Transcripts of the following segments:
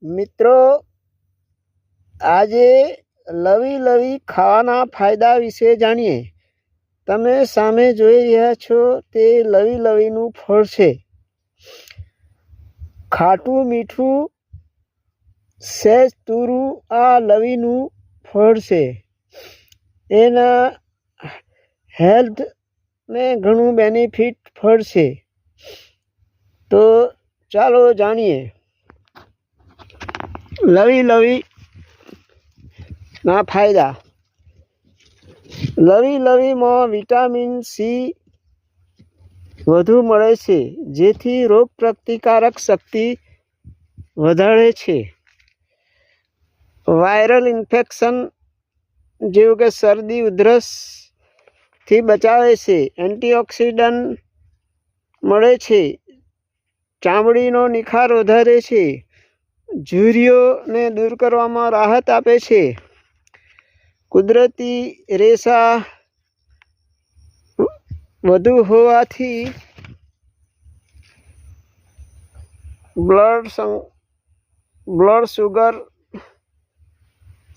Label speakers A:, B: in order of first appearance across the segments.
A: મિત્રો આજે લવી લવી ખાવાના ફાયદા વિશે જાણીએ। તમે સામે જોઈ રહ્યા છો તે લવી લવીનું ફળ છે। ખાટું મીઠું સહેજ તુરું આ લવીનું ફળ છે। એના હેલ્થને ઘણું બેનિફિટ ફળ છે। તો ચાલો જાણીએ લવી લવીના ફાયદા। લવી લવીમાં વિટામિન સી વધુ મળે છે, જેથી રોગ પ્રતિકારક શક્તિ વધારે છે। વાયરલ ઇન્ફેક્શન જેવું કે શરદી ઉધરસથી બચાવે છે। એન્ટીઓક્સિડન્ટ મળે છે, ચામડીનો નિખાર વધારે છે। ઝુર્રીઓને દૂર કરવામાં રાહત આપે છે। કુદરતી રેસા વધુ હોવાથી બ્લડ શુગર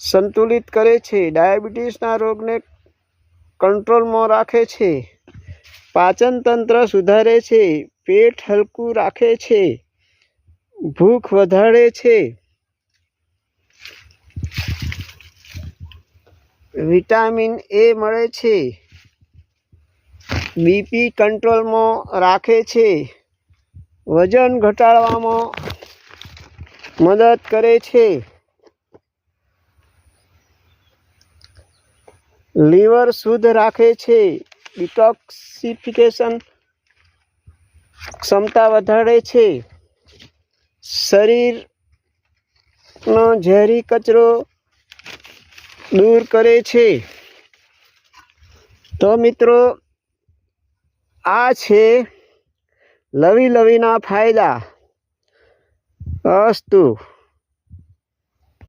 A: સંતુલિત કરે છે। ડાયાબિટીસના રોગને કંટ્રોલમાં રાખે છે। પાચન તંત્ર સુધારે છે। પેટ હલકું રાખે છે। ભૂખ વધારે છે। વિટામિન એ મળે છે। બીપી કંટ્રોલમાં રાખે છે। વજન ઘટાડવામાં મદદ કરે છે। લીવર શુદ્ધ રાખે છે। ડિટોક્સિફિકેશન ક્ષમતા વધારે છે। શરીરનો ઝેરી કચરો દૂર કરે છે। તો મિત્રો આ છે લવી લવીના ફાયદા। અસ્તુ।